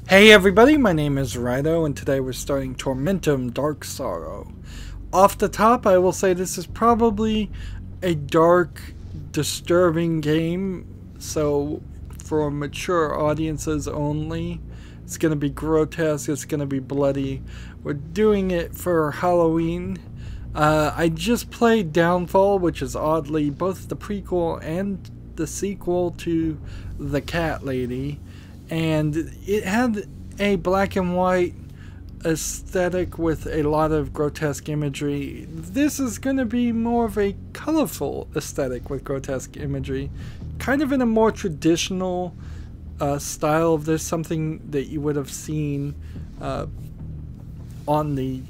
Hey everybody, my name is Rydo, and today we're starting Tormentum Dark Sorrow. Off the top, I will say this is probably a dark, disturbing game, so for mature audiences only. It's going to be grotesque, it's going to be bloody. We're doing it for Halloween. I just played Downfall, which is oddly both the prequel and the sequel to The Cat Lady. And it had a black and white aesthetic with a lot of grotesque imagery. This is going to be more of a colorful aesthetic with grotesque imagery. Kind of in a more traditional style of this, something that you would have seen on the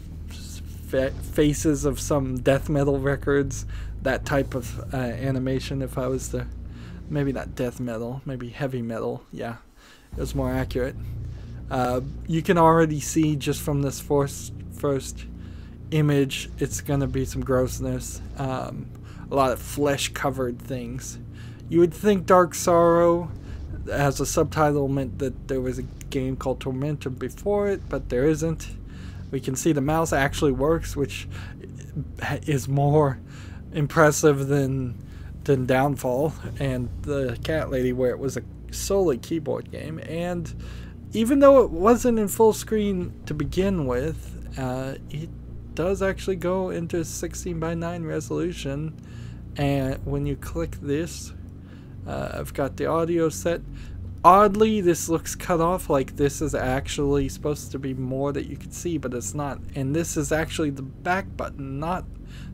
faces of some death metal records. That type of animation, if I was to... Maybe not death metal, maybe heavy metal, yeah. It was more accurate. You can already see just from this first image, it's going to be some grossness. A lot of flesh-covered things. You would think Dark Sorrow, as a subtitle, meant that there was a game called Tormentum before it, but there isn't. We can see the mouse actually works, which is more impressive than Downfall and the Cat Lady, where it was a solely keyboard game. And even though it wasn't in full screen to begin with, it does actually go into 16:9 resolution. And when you click this, I've got the audio set. Oddly, this looks cut off, like this is actually supposed to be more that you can see, but it's not. And this is actually the back button, not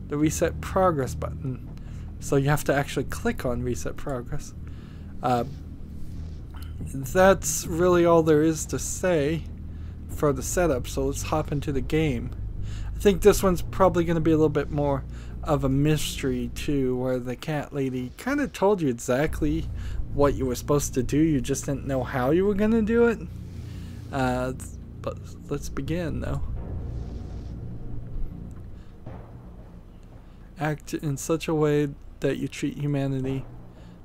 the reset progress button. So you have to actually click on reset progress. That's really all there is to say for the setup, so let's hop into the game. I think this one's probably going to be a little bit more of a mystery too, where the Cat Lady kind of told you exactly what you were supposed to do, you just didn't know how you were going to do it. But let's begin though. Act in such a way that you treat humanity,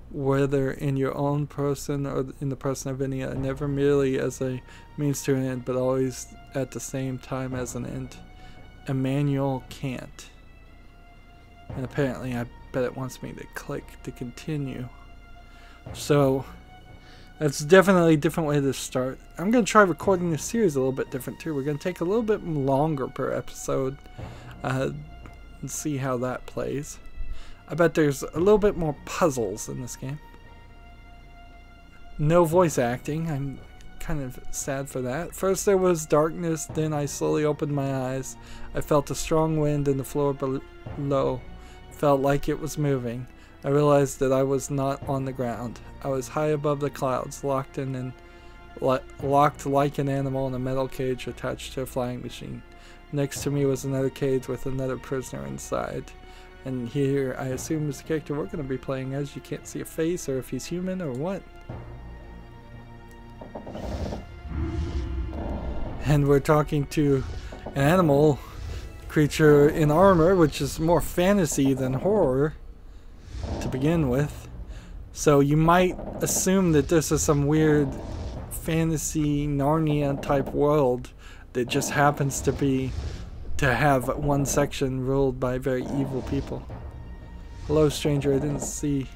whether in your own person or in the person of any other, never merely as a means to an end, but always at the same time as an end. Immanuel Kant. And apparently I bet it wants me to click to continue. So that's definitely a different way to start. I'm going to try recording this series a little bit different too. We're going to take a little bit longer per episode and see how that plays. I bet there's a little bit more puzzles in this game. No voice acting. I'm kind of sad for that. First there was darkness, then I slowly opened my eyes. I felt a strong wind in the floor below. Felt like it was moving. I realized that I was not on the ground. I was high above the clouds, locked like an animal in a metal cage attached to a flying machine. Next to me was another cage with another prisoner inside. And here, I assume, is the character we're going to be playing as. You can't see a face or if he's human or what. And we're talking to an animal creature in armor, which is more fantasy than horror to begin with. So you might assume that this is some weird fantasy Narnia type world that just happens to have one section ruled by very evil people. Hello, stranger. I didn't see...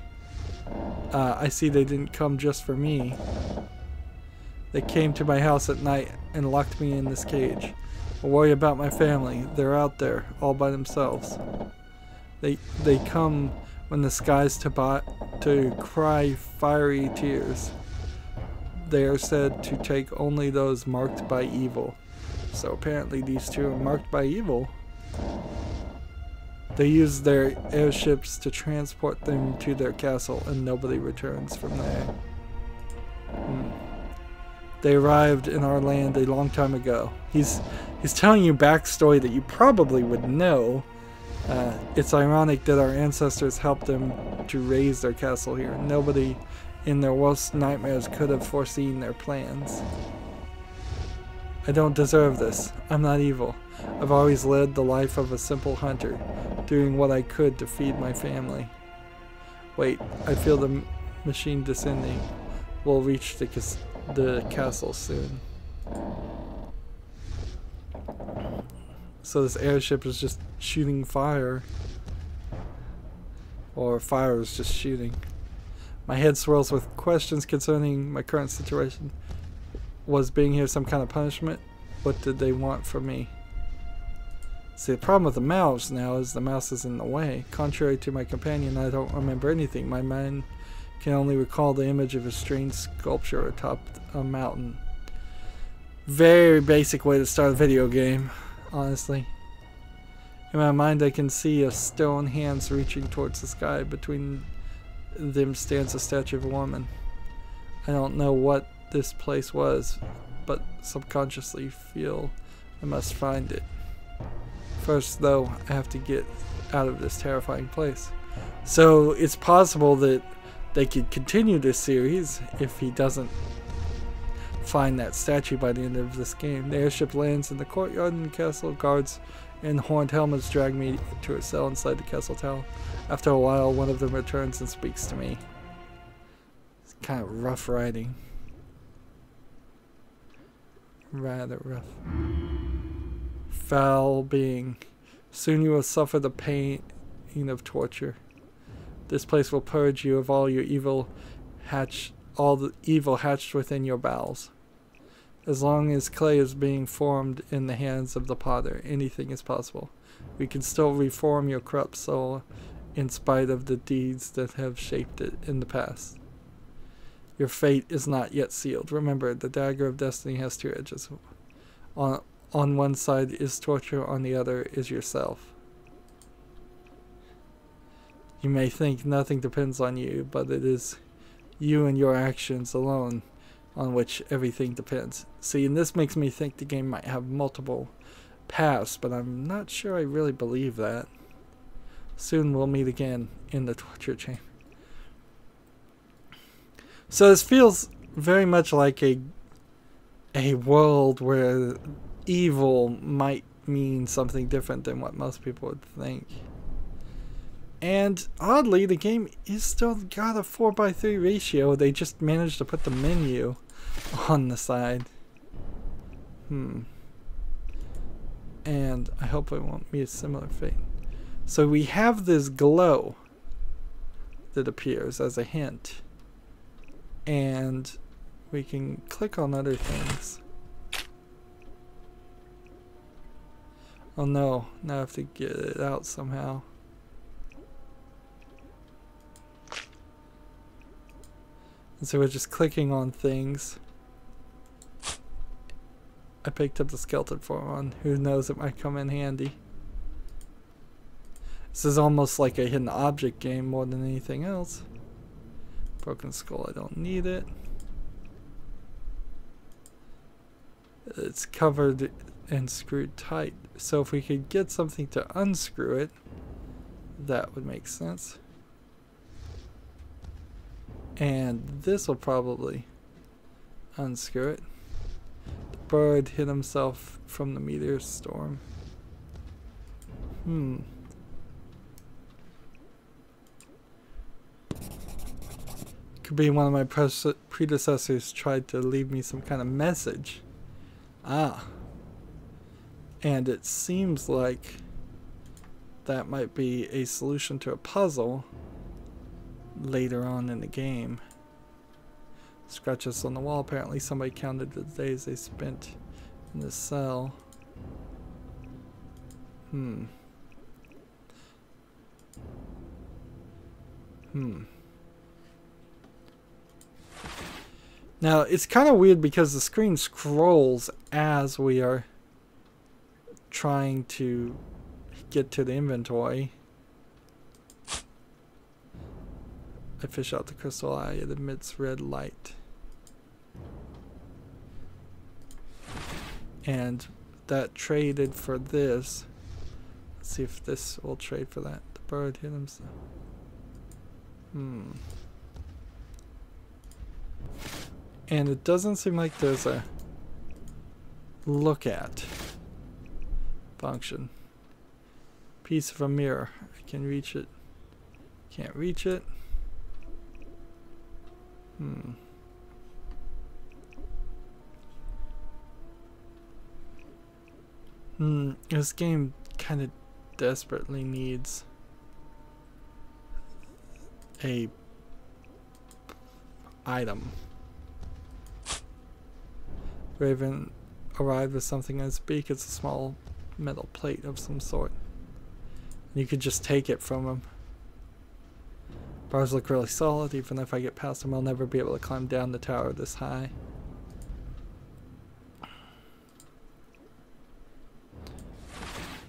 I see they didn't come just for me. They came to my house at night and locked me in this cage. I worry about my family. They're out there, all by themselves. They come when the skies to cry fiery tears. They are said to take only those marked by evil. So apparently these two are marked by evil. They use their airships to transport them to their castle, and nobody returns from there. They arrived in our land a long time ago. He's telling you backstory that you probably would know. It's ironic that our ancestors helped them to raise their castle here. Nobody in their worst nightmares could have foreseen their plans. I don't deserve this. I'm not evil. I've always led the life of a simple hunter, doing what I could to feed my family. Wait, I feel the machine descending. We'll reach the castle soon. So this airship is just shooting fire. Or fire is just shooting. My head swirls with questions concerning my current situation. Was being here some kind of punishment? What did they want from me? See, the problem with the mouse now is the mouse is in the way. Contrary to my companion, I don't remember anything. My mind can only recall the image of a strange sculpture atop a mountain. Very basic way to start a video game, honestly. In my mind, I can see a stone hands reaching towards the sky. Between them stands a statue of a woman. I don't know what this place was, but subconsciously feel I must find it. First, though, I have to get out of this terrifying place. So it's possible that they could continue this series if he doesn't find that statue by the end of this game. The airship lands in the courtyard and the castle. Guards in horned helmets drag me to a cell inside the castle tower. After a while, one of them returns and speaks to me. It's kind of rough writing. Rather rough. Foul being. Soon you will suffer the pain of torture. This place will purge you of all the evil hatched within your bowels. As long as clay is being formed in the hands of the potter, anything is possible. We can still reform your corrupt soul in spite of the deeds that have shaped it in the past. Your fate is not yet sealed. Remember, the dagger of destiny has two edges. On one side is torture, on the other is yourself. You may think nothing depends on you, but it is you and your actions alone on which everything depends. See, and this makes me think the game might have multiple paths, but I'm not sure I really believe that. Soon we'll meet again in the torture chamber. So this feels very much like a world where evil might mean something different than what most people would think. And oddly, the game is still got a 4:3 ratio. They just managed to put the menu on the side. And I hope it won't be a similar fate. So we have this glow that appears as a hint. And we can click on other things. Oh no, now I have to get it out somehow. And so we're just clicking on things. I picked up the skeleton for one. Who knows, it might come in handy. This is almost like a hidden object game more than anything else. Broken skull, I don't need it. It's covered and screwed tight. So if we could get something to unscrew it, that would make sense. And this will probably unscrew it. The bird hit himself from the meteor storm. Could be one of my predecessors tried to leave me some kind of message. And it seems like that might be a solution to a puzzle later on in the game. Scratches on the wall. Apparently somebody counted the days they spent in the cell. Now it's kind of weird because the screen scrolls as we are trying to get to the inventory. I fish out the crystal eye. It emits red light. And that traded for this. Let's see if this will trade for that. The bird hit himself. And it doesn't seem like there's a look at function. Piece of a mirror. I can reach it. Can't reach it. This game kind of desperately needs a item. Raven arrived with something in his beak. It's a small metal plate of some sort. You could just take it from him. Bars look really solid. Even if I get past them, I'll never be able to climb down the tower this high.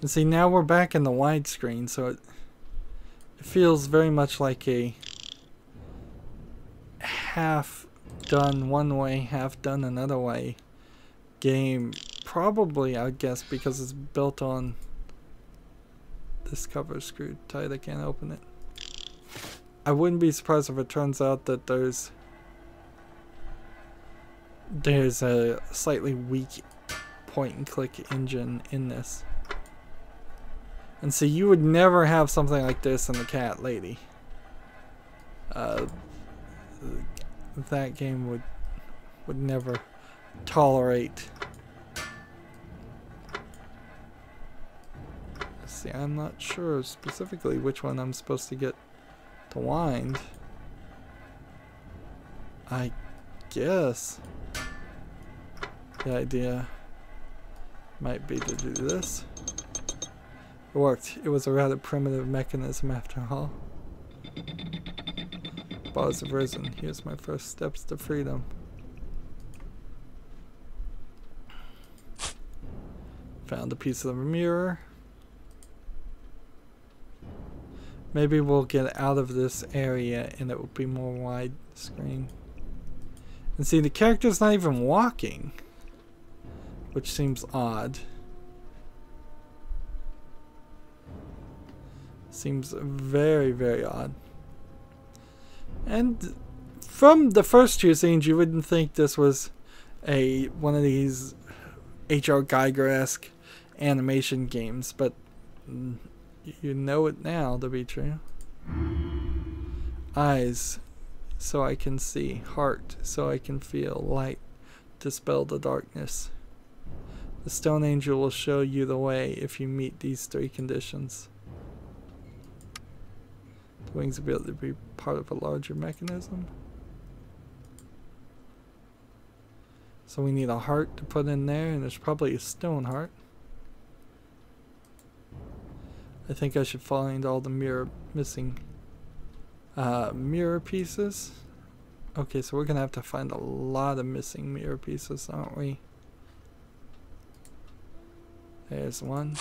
And see, now we're back in the widescreen, so it feels very much like a half done one way, half done another way game. Probably, I guess, because it's built on this cover screwed tight. I can't open it. I wouldn't be surprised if it turns out that there's a slightly weak point and click engine in this. And so you would never have something like this in the Cat Lady. That game would never tolerate. See, I'm not sure specifically which one I'm supposed to get to wind. I guess the idea might be to do this. It worked. It was a rather primitive mechanism after all. Bars have risen. Here's my first steps to freedom. Found a piece of the mirror. Maybe we'll get out of this area and it will be more widescreen. And see, the character's not even walking, which seems odd. Seems very, very odd. And from the first two scenes, you wouldn't think this was one of these H.R. Geiger-esque animation games, but you know it now to be true. Eyes, so I can see. Heart, so I can feel. Light, dispel the darkness. The Stone Angel will show you the way if you meet these three conditions. The wings will be able to be part of a larger mechanism. So we need a heart to put in there, and there's probably a stone heart. I think I should find all the missing mirror pieces. Okay, so we're gonna have to find a lot of missing mirror pieces, aren't we? There's one.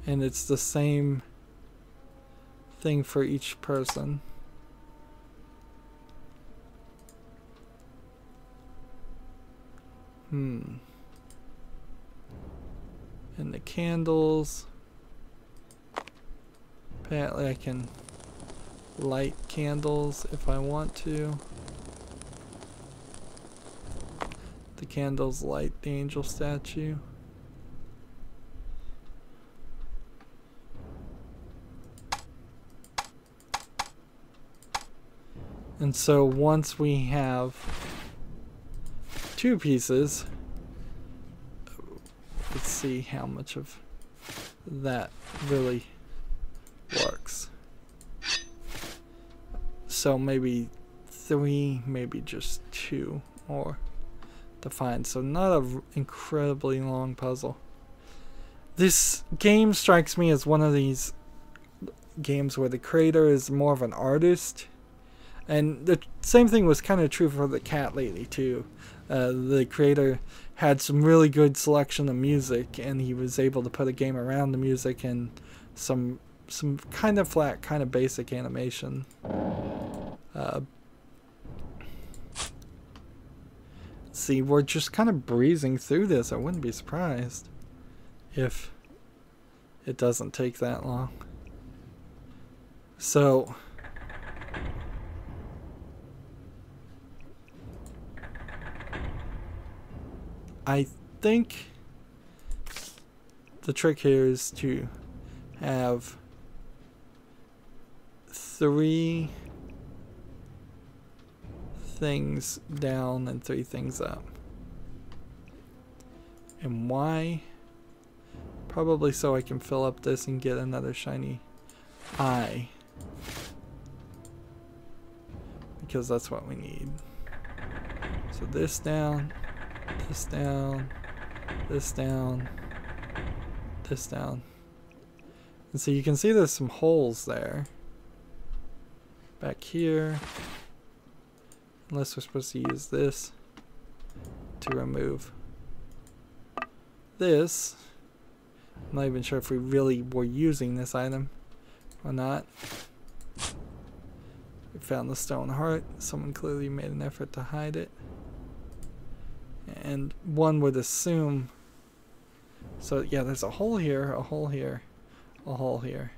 And it's the same thing for each person. And the candles. Apparently I can light candles if I want to. The candles light the angel statue. And so once we have two pieces, let's see how much of that really works. So maybe 3, maybe just 2 more to find. So not an incredibly long puzzle. This game strikes me as one of these games where the creator is more of an artist. And the same thing was kind of true for the Cat Lady too. The creator had some really good selection of music, and he was able to put a game around the music and some kind of flat, kind of basic animation. See, we're just kind of breezing through this. I wouldn't be surprised if it doesn't take that long. So I think the trick here is to have 3 things down and 3 things up. And why? Probably so I can fill up this and get another shiny eye. Because that's what we need. So this down, this down, this down, this down. And so you can see there's some holes there. Back here. Unless we're supposed to use this to remove this. I'm not even sure if we really were using this item or not. We found the stone heart. Someone clearly made an effort to hide it. And one would assume. So yeah, there's a hole here, a hole here, a hole here.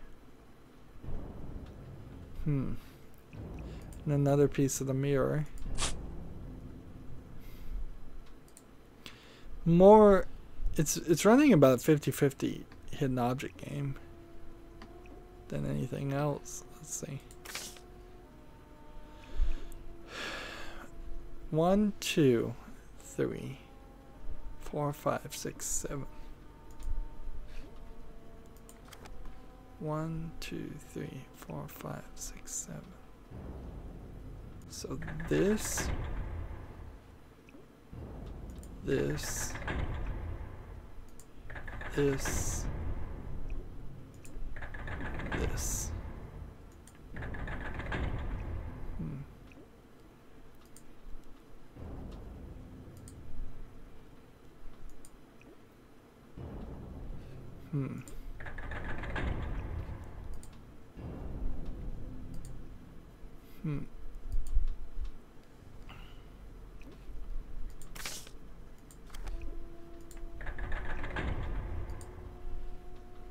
And another piece of the mirror. More, it's running about 50-50 hidden object game than anything else. Let's see. 1, 2, 3, 4, 5, 6, 7. 1, 2, 3, 4, 5, 6, 7. So this, this, this, this.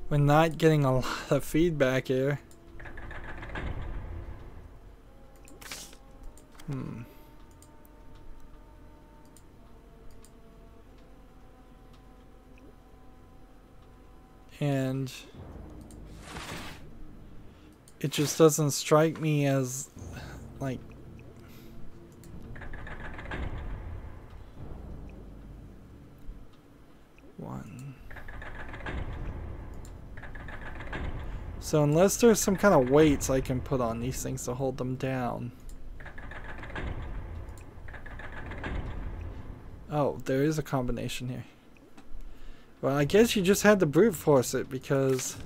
We're not getting a lot of feedback here. And it just doesn't strike me as like one. So unless there's some kind of weights I can put on these things to hold them down. Oh, there is a combination here. Well, I guess you just had to brute force it because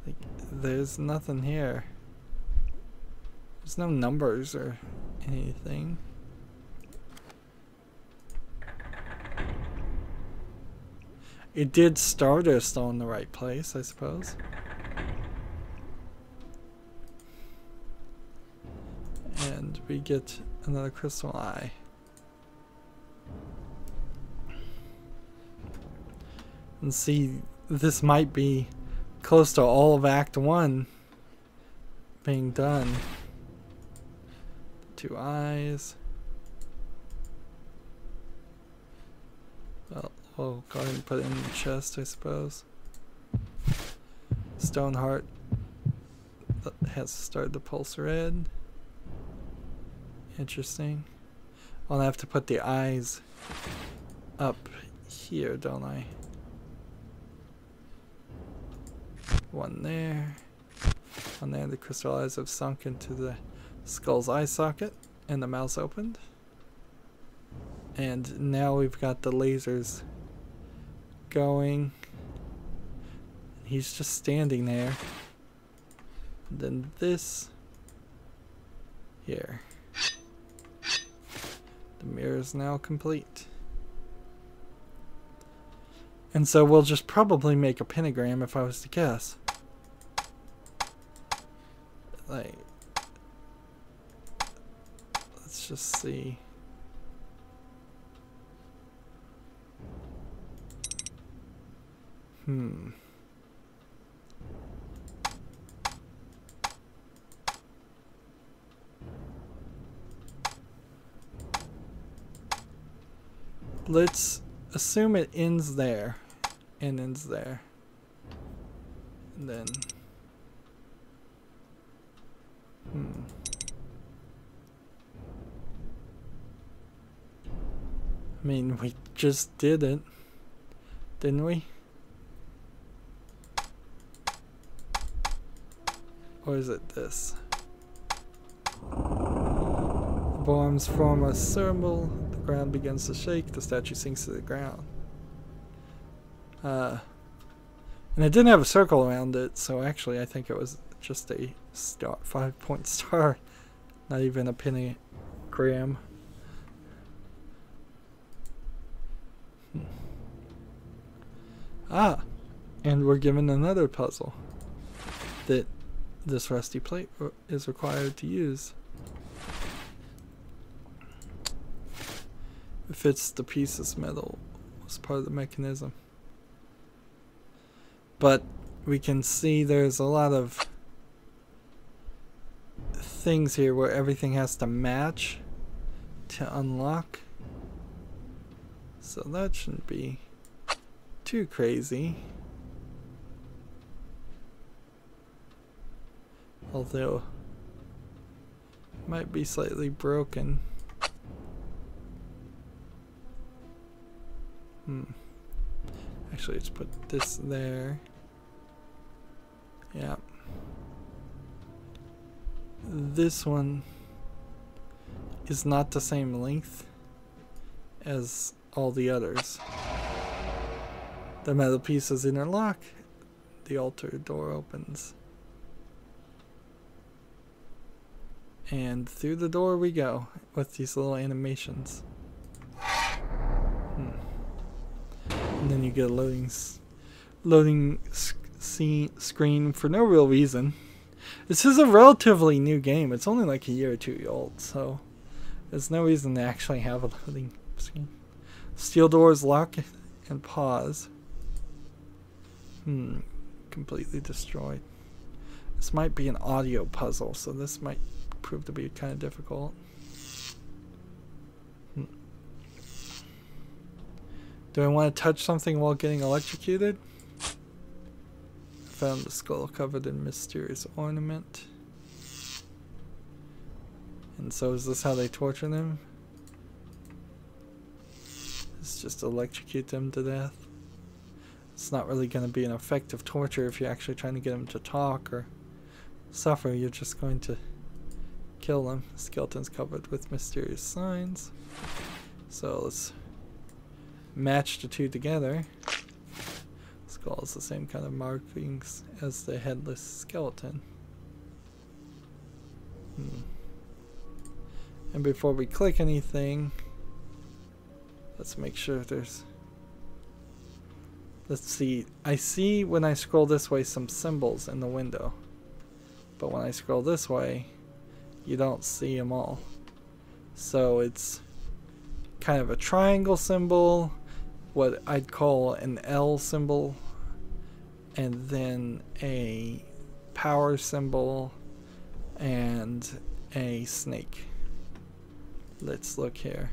like, there's nothing here. There's no numbers or anything. It did Stardust on the right place, I suppose. And we get another crystal eye. And see, this might be close to all of Act 1 being done. 2 eyes. Well, we'll go ahead and put it in the chest, I suppose. Stone heart that has started to pulse red. Interesting. I'll have to put the eyes up here, don't I? One there. One there. The crystal eyes have sunk into the skull's eye socket, and the mouth's opened. And now we've got the lasers going. He's just standing there. And then this here. The mirror is now complete. And so we'll just probably make a pentagram if I was to guess. Like, let's just see. Let's assume it ends there and ends there. And then I mean, we just did it, didn't we? Or is it this? The bombs form a circle, the ground begins to shake, the statue sinks to the ground. And it didn't have a circle around it, so actually I think it was just a star, 5-point star, not even a pentagram. Ah, and we're given another puzzle that this rusty plate is required to use. It fits the pieces metal as part of the mechanism. But we can see there's a lot of things here where everything has to match to unlock. So that shouldn't be too crazy. Although it might be slightly broken. Actually, let's put this there. Yeah. This one is not the same length as all the others. The metal pieces interlock. The altar door opens. And through the door we go with these little animations. And then you get a loading screen for no real reason. This is a relatively new game. It's only like a year or two old, so there's no reason to actually have a loading screen. Steel doors lock and pause. Completely destroyed. This might be an audio puzzle, so this might prove to be kind of difficult. Do I want to touch something while getting electrocuted? I found the skull covered in mysterious ornament. And so is this how they torture them? It's just electrocute them to death. It's not really going to be an effective torture if you're actually trying to get them to talk or suffer. You're just going to kill them. Skeleton's covered with mysterious signs. So let's match the two together. Skull has the same kind of markings as the headless skeleton. And before we click anything, let's make sure there's... Let's see. I see when I scroll this way some symbols in the window. But when I scroll this way, you don't see them all. So it's kind of a triangle symbol, what I'd call an L symbol, and then a power symbol, and a snake. Let's look here.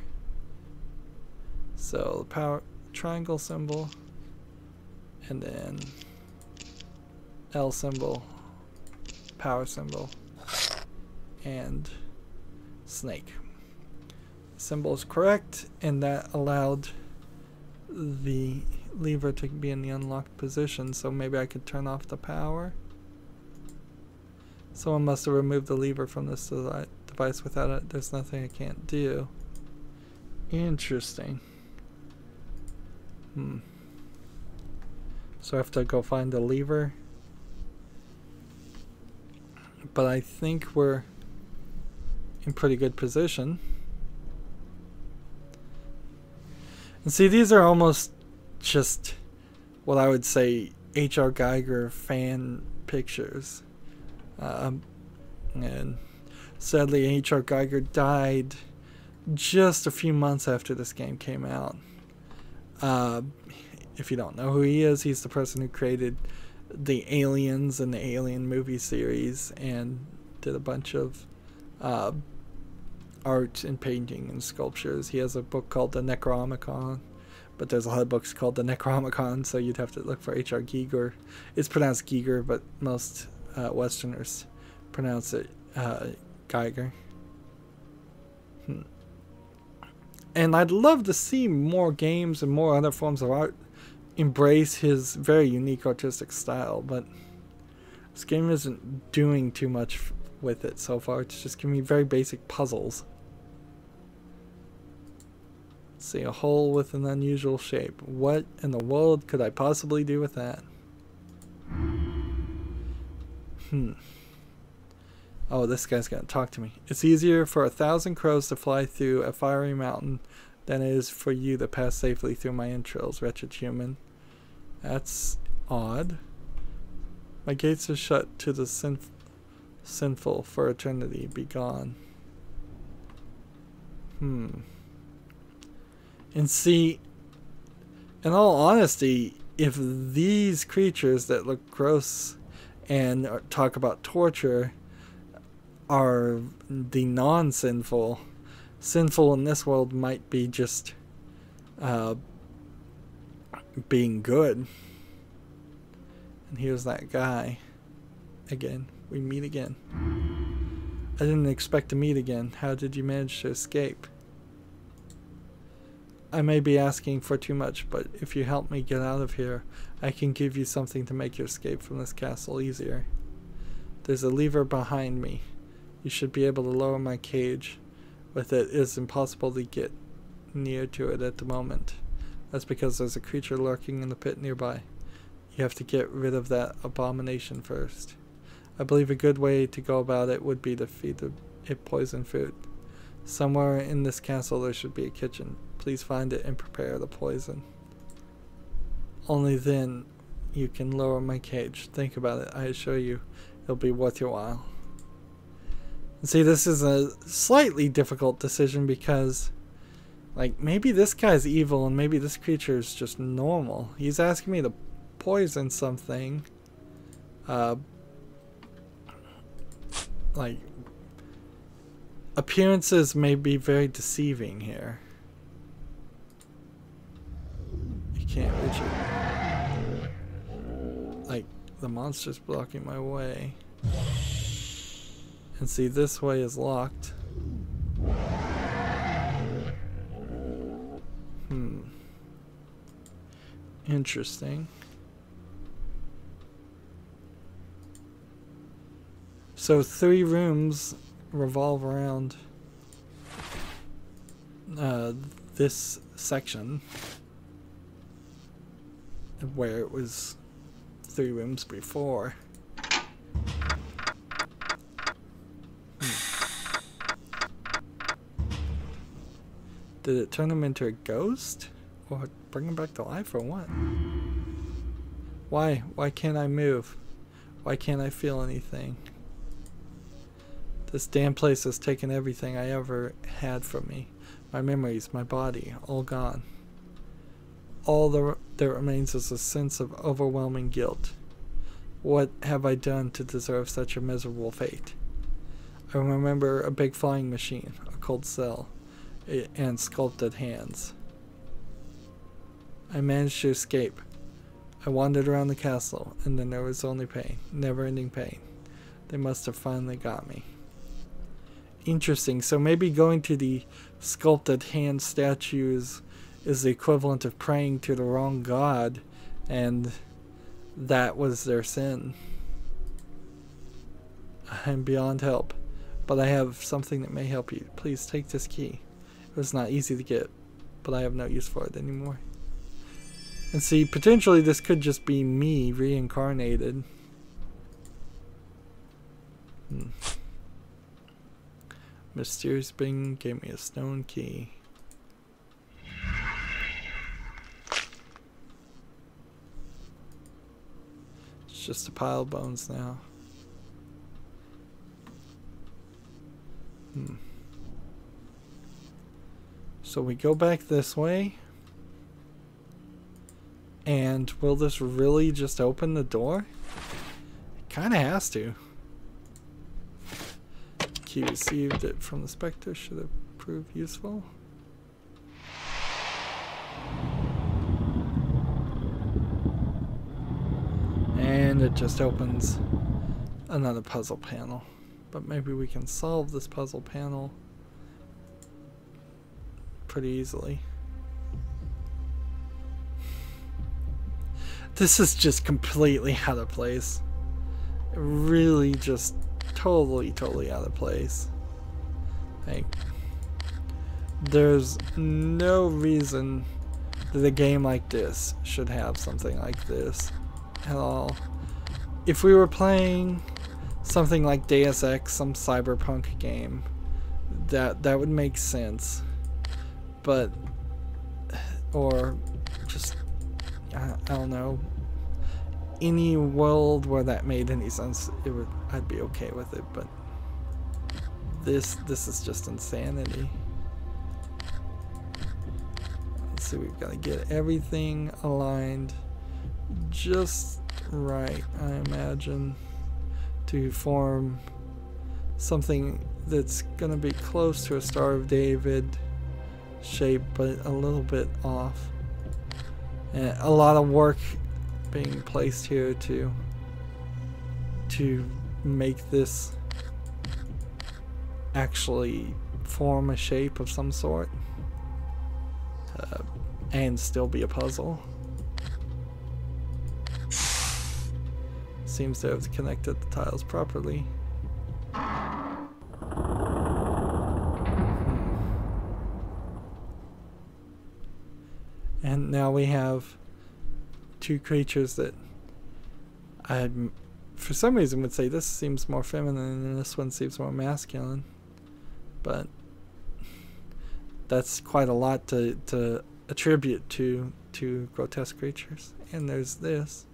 So the power triangle symbol, and then L symbol, power symbol, and snake. The symbol is correct, and that allowed the lever to be in the unlocked position, so maybe I could turn off the power. Someone must have removed the lever from this device. Without it, there's nothing I can't do. Interesting. So I have to go find the lever. But I think we're in pretty good position. And see, these are almost just what I would say H.R. Geiger fan pictures. And sadly, H.R. Geiger died just a few months after this game came out. If you don't know who he is, he's the person who created the Aliens and the Alien movie series and did a bunch of art and painting and sculptures. He has a book called The Necronomicon, but there's a lot of books called The Necronomicon, so you'd have to look for H.R. Giger. It's pronounced Giger, but most Westerners pronounce it Geiger. And I'd love to see more games and more other forms of art embrace his very unique artistic style, but this game isn't doing too much with it so far. It's just giving me very basic puzzles. Let's see, a hole with an unusual shape. What in the world could I possibly do with that? Oh, this guy's gonna talk to me. It's easier for 1,000 crows to fly through a fiery mountain than it is for you to pass safely through my entrails, wretched human. That's odd. My gates are shut to the sinful for eternity. Be gone. And see, in all honesty, if these creatures that look gross and talk about torture are the non-sinful, sinful in this world might be just being good. And here's that guy again. We meet again. I didn't expect to meet again. How did you manage to escape? I may be asking for too much, but if you help me get out of here, I can give you something to make your escape from this castle easier. There's a lever behind me. You should be able to lower my cage. With it, it's impossible to get near to it at the moment. That's because there's a creature lurking in the pit nearby. You have to get rid of that abomination first. I believe a good way to go about it would be to feed it poison food. Somewhere in this castle there should be a kitchen. Please find it and prepare the poison. Only then you can lower my cage. Think about it. I assure you it'll be worth your while. And see, this is a slightly difficult decision because, like, maybe this guy's evil and maybe this creature is just normal. He's asking me to poison something. Like, appearances may be very deceiving here. You can't reach it. Like, the monster's blocking my way. And see, this way is locked. Interesting. So 3 rooms revolve around this section where it was 3 rooms before. Did it turn him into a ghost? Or bring him back to life or what? Why? Why can't I move? Why can't I feel anything? This damn place has taken everything I ever had from me. My memories, my body, all gone. All that remains is a sense of overwhelming guilt. What have I done to deserve such a miserable fate? I remember a big flying machine, a cold cell, and sculpted hands. I managed to escape. I wandered around the castle, and then there was only pain, never-ending pain. They must have finally got me. Interesting. So maybe going to the sculpted hand statues is the equivalent of praying to the wrong god, and that was their sin. I'm beyond help, but I have something that may help you. Please take this key. It was not easy to get, but I have no use for it anymore. And see, potentially this could just be me reincarnated. Mysterious being gave me a stone key. It's just a pile of bones now. So we go back this way. And will this really just open the door? It kind of has to. Key received it from the Spectre should have proved useful. And it just opens another puzzle panel. But maybe we can solve this puzzle panel pretty easily. This is just completely out of place. Really just totally out of place. Like, there's no reason that a game like this should have something like this at all. If we were playing something like Deus Ex, some cyberpunk game, that would make sense. But, or just, I don't know, any world where that made any sense, I'd be okay with it. But this is just insanity. Let's see, we've got to get everything aligned just right, I imagine, to form something that's going to be close to a Star of David shape, but a little bit off. And a lot of work being placed here to make this actually form a shape of some sort, and still be a puzzle. Seems to have connected the tiles properly. And now we have two creatures that I, for some reason, would say this seems more feminine and this one seems more masculine. But that's quite a lot to attribute to grotesque creatures. And there's this.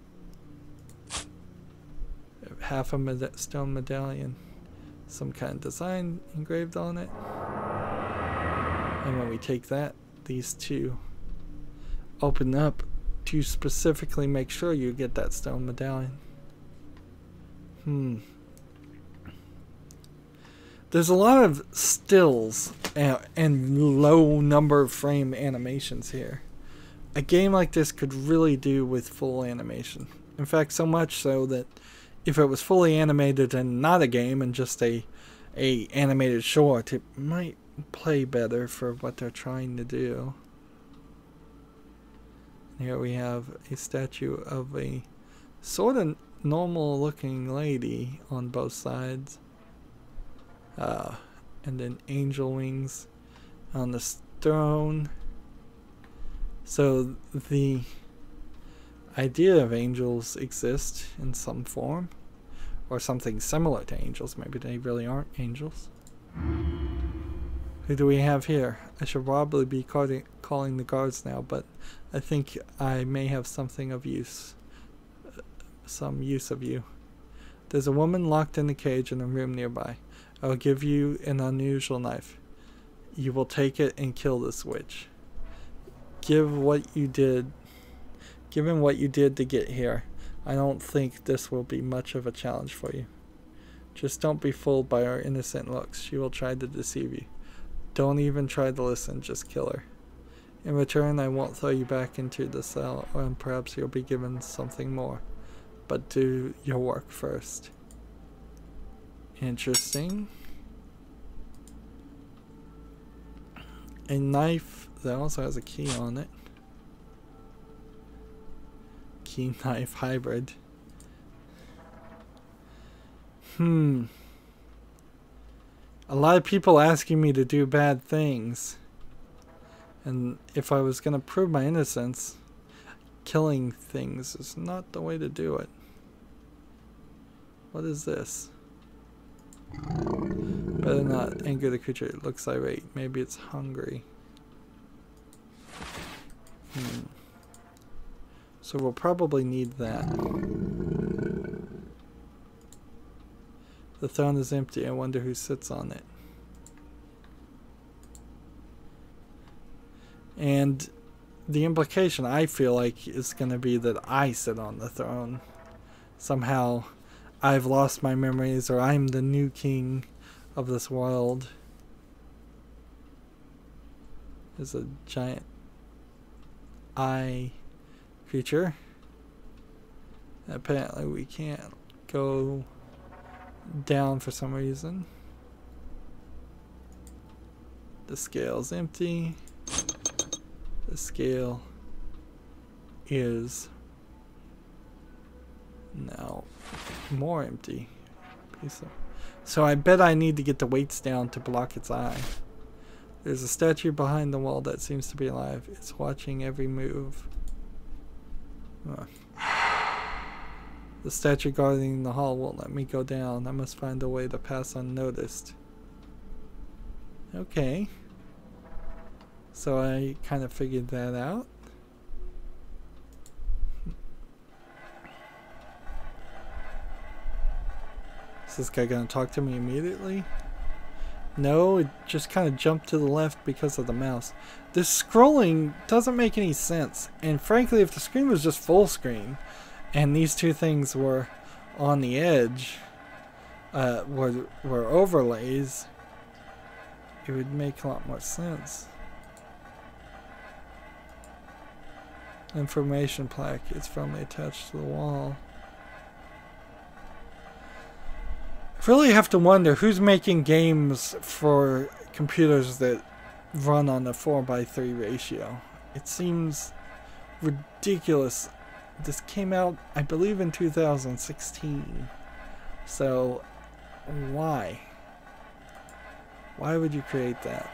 Half a stone medallion. Some kind of design engraved on it. And when we take that, these two open up to specifically make sure you get that stone medallion. There's a lot of stills and low number frame animations here. A game like this could really do with full animation. In fact, so much so that if it was fully animated and not a game and just a animated short, it might play better for what they're trying to do. Here we have a statue of a sort of normal looking lady on both sides. And then angel wings on the throne. So the idea of angels exist in some form, or something similar to angels. Maybe they really aren't angels. Who do we have here? I should probably be calling the guards now, but I think I may have something of use. Some use of you. There's a woman locked in a cage in a room nearby. I will give you an unusual knife. You will take it and kill this witch. Given what you did to get here, I don't think this will be much of a challenge for you. Just don't be fooled by her innocent looks. She will try to deceive you. Don't even try to listen, just kill her. In return, I won't throw you back into the cell, and perhaps you'll be given something more. But do your work first. Interesting. A knife that also has a key on it. Key knife hybrid. A lot of people asking me to do bad things. And if I was going to prove my innocence, killing things is not the way to do it. What is this? Better not anger the creature. It looks irate. Maybe it's hungry. So we'll probably need that. The throne is empty. I wonder who sits on it. And the implication, I feel like, is going to be that I sit on the throne. Somehow I've lost my memories, or I'm the new king of this world. There's a giant eye creature. Apparently we can't go down for some reason. The scale's empty. The scale is now more empty. So I bet I need to get the weights down to block its eye. There's a statue behind the wall that seems to be alive. It's watching every move. The statue guarding the hall won't let me go down. I must find a way to pass unnoticed. Okay. So I kind of figured that out. Is this guy gonna talk to me immediately? No, it just kind of jumped to the left because of the mouse. This scrolling doesn't make any sense. And frankly, if the screen was just full screen and these two things were on the edge, were overlays, it would make a lot more sense. Information plaque is firmly attached to the wall. I really have to wonder who's making games for computers that run on a 4:3 ratio. It seems ridiculous. This came out, I believe, in 2016. So, why? Why would you create that?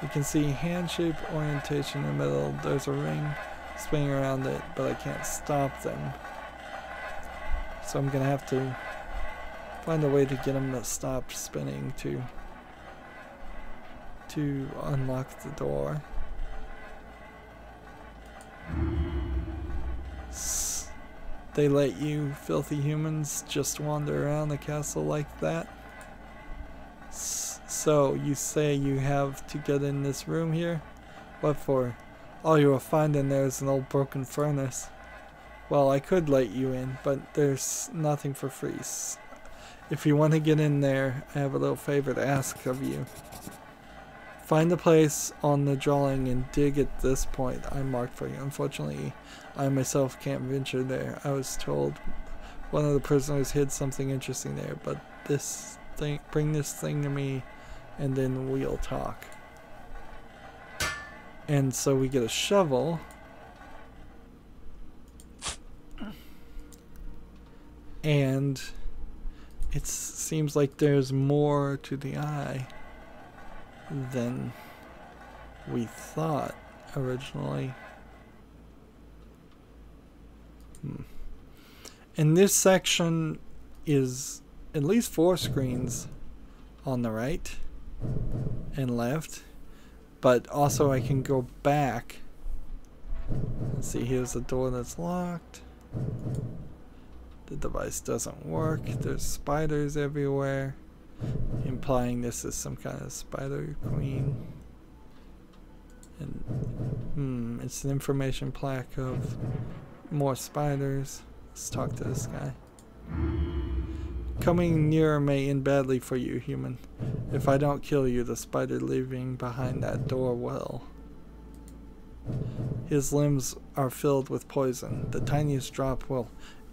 You can see hand-shape orientation in the middle. There's a ring swinging around it, but I can't stop them. So I'm gonna have to find a way to get them to stop spinning to unlock the door. They let you filthy humans just wander around the castle like that? So you say you have to get in this room here? What for? All you will find in there is an old broken furnace. Well, I could let you in, but there's nothing for free. If you want to get in there, I have a little favor to ask of you. Find the place on the drawing and dig at this point I marked for you. Unfortunately, I myself can't venture there. I was told one of the prisoners hid something interesting there, but this thing, bring this thing to me and then we'll talk. And so we get a shovel. And it seems like there's more to the eye than we thought originally. And this section is at least 4 screens on the right and left. But also I can go back. Let's see, here's the door that's locked. The device doesn't work. There's spiders everywhere, implying this is some kind of spider queen. And it's an information plaque of more spiders. Let's talk to this guy. Coming nearer may end badly for you, human. If I don't kill you, the spider living behind that door will. His limbs are filled with poison. The tiniest drop will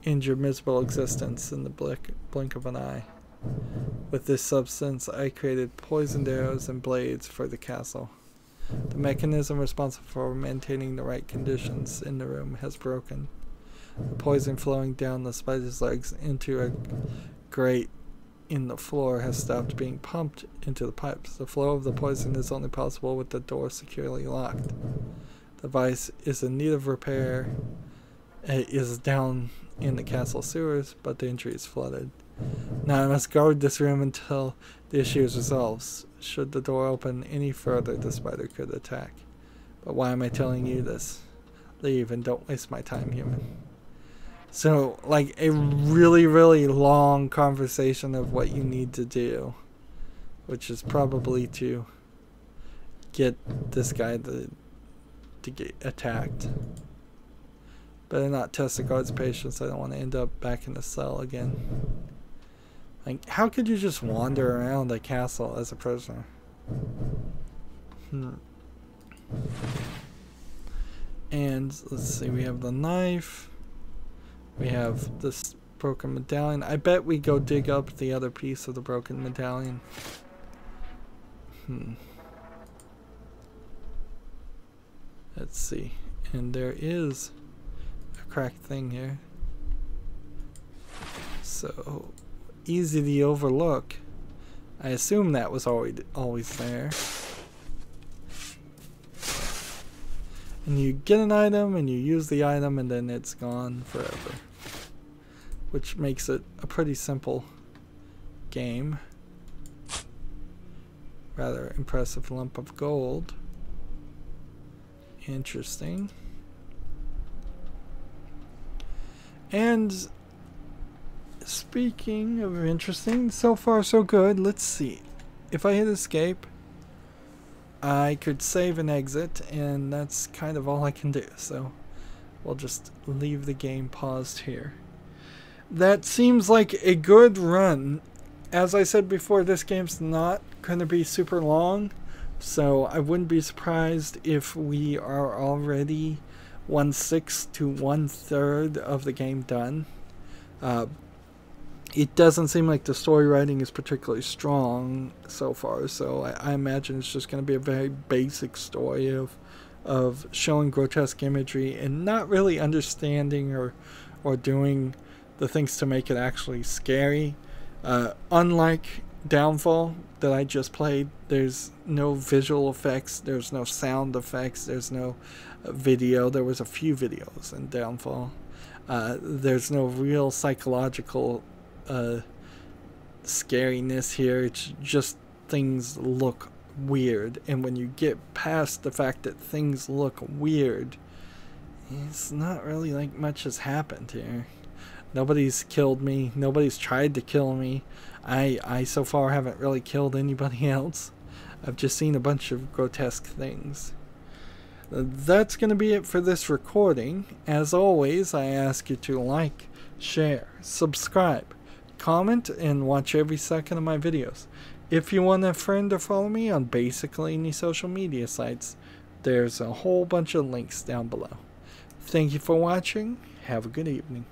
end your miserable existence in the blink of an eye. With this substance, I created poisoned arrows and blades for the castle. The mechanism responsible for maintaining the right conditions in the room has broken. The poison flowing down the spider's legs into a grate in the floor has stopped being pumped into the pipes. The flow of the poison is only possible with the door securely locked. The device is in need of repair. It is down in the castle sewers, but the entry is flooded. Now I must guard this room until the issue is resolved. Should the door open any further, the spider could attack. But why am I telling you this? Leave and don't waste my time, human. So, like, a really, really long conversation of what you need to do. Which is probably to get this guy to get attacked. Better not test the guard's patience. I don't want to end up back in the cell again. Like, how could you just wander around a castle as a prisoner? And, let's see, we have the knife. We have this broken medallion. I bet we go dig up the other piece of the broken medallion. Let's see. And there is a cracked thing here. So easy to overlook. I assume that was always there. And you get an item and you use the item and then it's gone forever. Which makes it a pretty simple game. Rather impressive lump of gold. Interesting. And speaking of interesting, so far so good. Let's see. If I hit escape, I could save and exit, and that's kind of all I can do. So we'll just leave the game paused here. That seems like a good run. As I said before, this game's not going to be super long, so I wouldn't be surprised if we are already 1/6 to 1/3 of the game done. It doesn't seem like the story writing is particularly strong so far, so I imagine it's just going to be a very basic story of showing grotesque imagery and not really understanding or doing the things to make it actually scary. Unlike Downfall that I just played, there's no visual effects, there's no sound effects, there's no video. There was a few videos in Downfall. There's no real psychological scariness here. It's just things look weird, and when you get past the fact that things look weird, it's not really like much has happened here. Nobody's killed me, nobody's tried to kill me. I so far haven't really killed anybody else. I've just seen a bunch of grotesque things. That's going to be it for this recording. As always, I ask you to like, share, subscribe, comment, and watch every second of my videos. If you want to friend or follow me on basically any social media sites, there's a whole bunch of links down below. Thank you for watching. Have a good evening.